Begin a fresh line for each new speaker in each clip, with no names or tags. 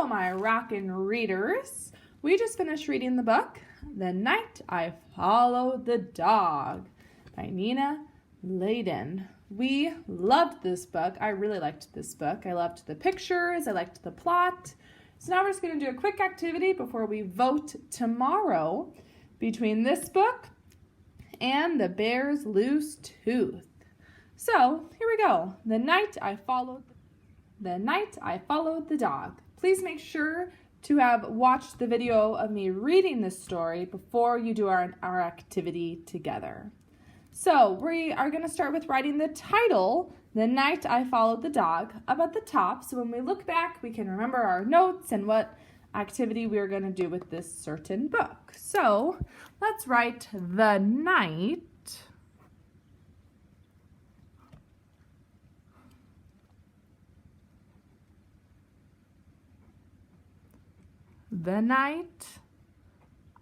Hello, my rockin' readers. We just finished reading the book, The Night I Followed the Dog by Nina Layden. We loved this book. I really liked this book. I loved the pictures. I liked the plot. So now we're just going to do a quick activity before we vote tomorrow between this book and The Bear's Loose Tooth. So here we go. The Night I Followed the Dog. Please make sure to have watched the video of me reading this story before you do our activity together. So we are going to start with writing the title, The Night I Followed the Dog, up at the top. So when we look back, we can remember our notes and what activity we are going to do with this certain book. So let's write The Night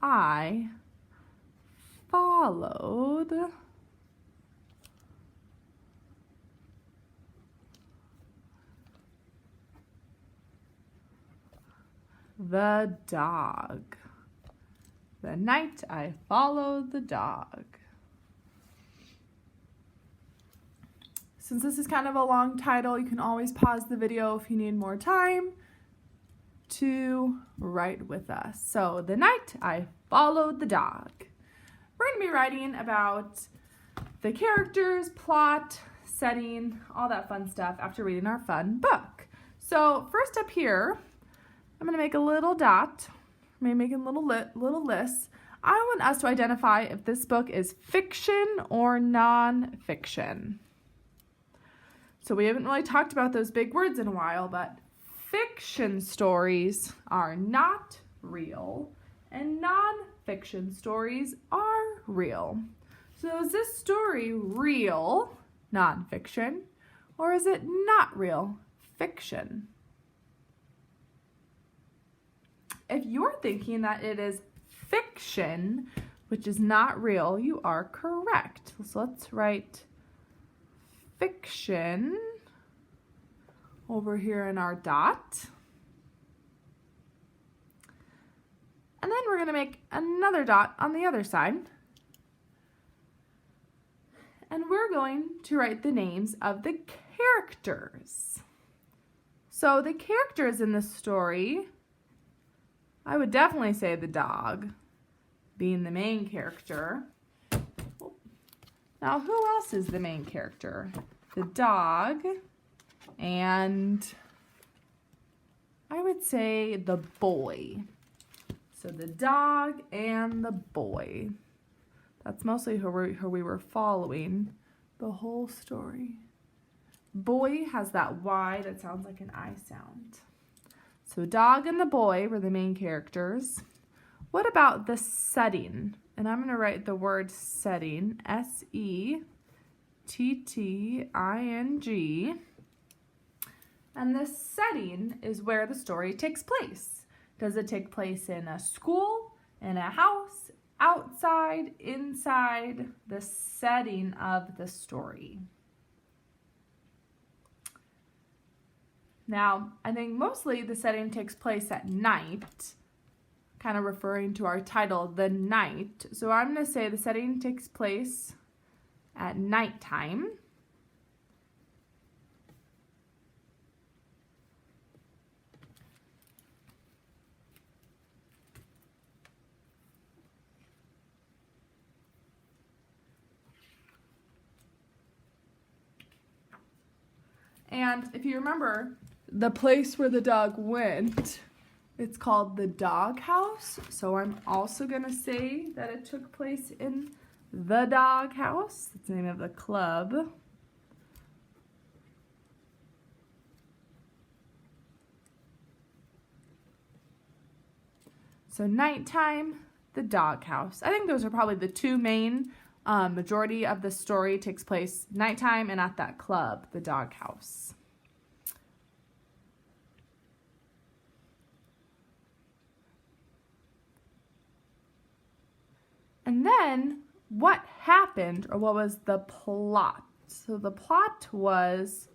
I followed the dog. The night I followed the dog. Since this is kind of a long title, you can always pause the video if you need more time to write with us. So, the night I followed the dog. We're going to be writing about the characters, plot, setting, all that fun stuff after reading our fun book. So, first up here, I'm going to make a little dot. I'm going to make a little list. I want us to identify if this book is fiction or non-fiction. So, we haven't really talked about those big words in a while, but fiction stories are not real and non-fiction stories are real. So is this story real, non-fiction, or is it not real, fiction? If you're thinking that it is fiction, which is not real, you are correct. So let's write fiction over here in our dot. And then we're going to make another dot on the other side. And we're going to write the names of the characters. So the characters in this story, I would definitely say the dog being the main character. Now, who else is the main character? The dog. And I would say the boy. So the dog and the boy. That's mostly who we were following the whole story. Boy has that Y that sounds like an I sound. So dog and the boy were the main characters. What about the setting? And I'm going to write the word setting, S-E-T-T-I-N-G. And the setting is where the story takes place. Does it take place in a school, in a house, outside, inside? The setting of the story. Now, I think mostly the setting takes place at night, kind of referring to our title, The Night. So I'm going to say the setting takes place at nighttime. And if you remember, the place where the dog went, it's called the dog house. So I'm also going to say that it took place in the dog house. That's the name of the club. So nighttime, the dog house. I think those are probably the two main. Majority of the story takes place nighttime and at that club, the dog house. And then what happened, or what was the plot? So the plot was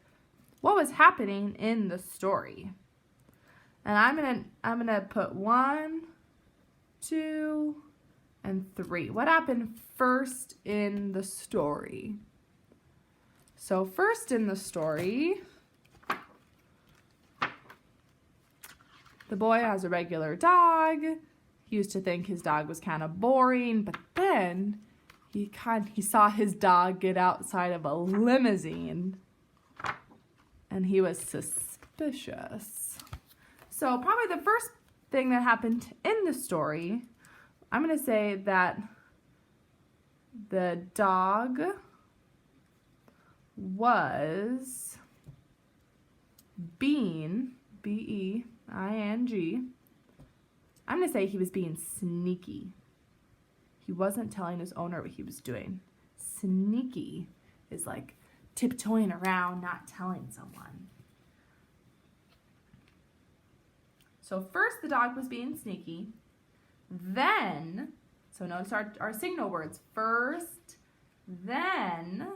what was happening in the story. And I'm gonna put 1, 2, and 3. What happened first in the story? So first in the story, the boy has a regular dog. He used to think his dog was kind of boring, but then he saw his dog get outside of a limousine, and he was suspicious. So probably the first thing that happened in the story, I'm going to say that the dog was being, B-E-I-N-G, I'm going to say he was being sneaky. He wasn't telling his owner what he was doing. Sneaky is like tiptoeing around, not telling someone. So first the dog was being sneaky. Then, so notice our signal words. First, then,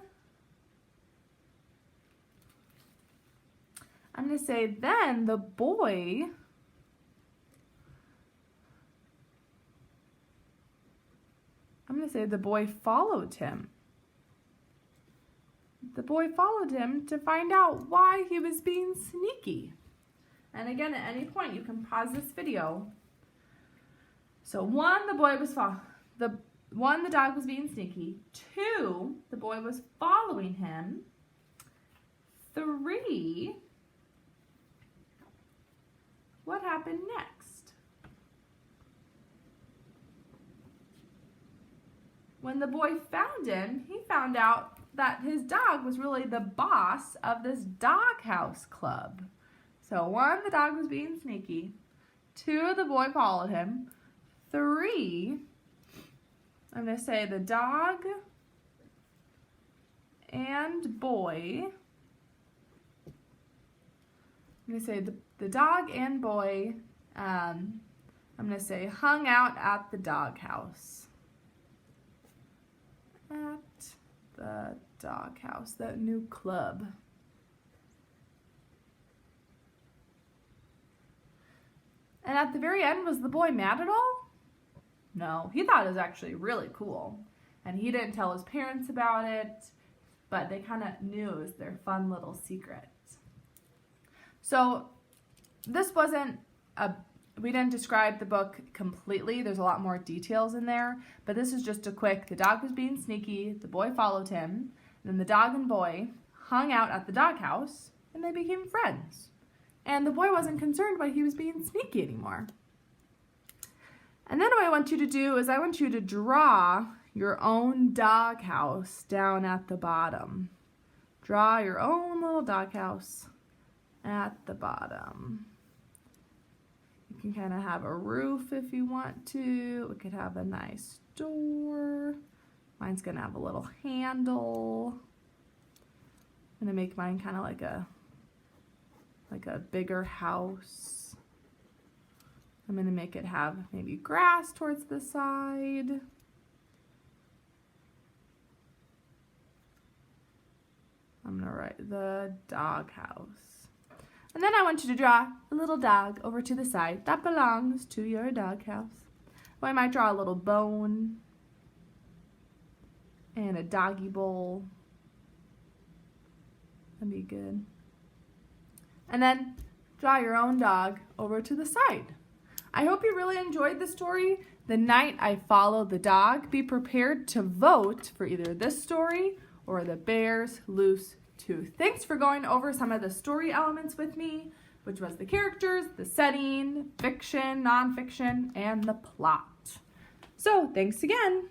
I'm going to say then the boy followed him. The boy followed him to find out why he was being sneaky. And again, at any point, you can pause this video. So 1, the dog was being sneaky. 2, the boy was following him. 3, what happened next? When the boy found him, he found out that his dog was really the boss of this doghouse club. So 1, the dog was being sneaky. 2, the boy followed him. 3, I'm going to say the dog and boy. I'm going to say the dog and boy, I'm going to say hung out at the doghouse. At the doghouse, that new club. And at the very end, was the boy mad at all? No, he thought it was actually really cool. And he didn't tell his parents about it, but they kind of knew it was their fun little secret. So this wasn't we didn't describe the book completely. There's a lot more details in there, but this is just a quick, the dog was being sneaky, the boy followed him, and then the dog and boy hung out at the doghouse, and they became friends. And the boy wasn't concerned why he was being sneaky anymore. And then what I want you to do is I want you to draw your own doghouse down at the bottom. Draw your own little doghouse at the bottom. You can kind of have a roof if you want to. It could have a nice door. Mine's going to have a little handle. I'm going to make mine kind of like a bigger house. I'm going to make it have maybe grass towards the side. I'm going to write the doghouse. And then I want you to draw a little dog over to the side that belongs to your doghouse. Well, I might draw a little bone and a doggy bowl. That'd be good. And then draw your own dog over to the side. I hope you really enjoyed the story, The Night I Followed the Dog. Be prepared to vote for either this story or The Bear's Loose Tooth. Thanks for going over some of the story elements with me, which was the characters, the setting, fiction, nonfiction, and the plot. So thanks again.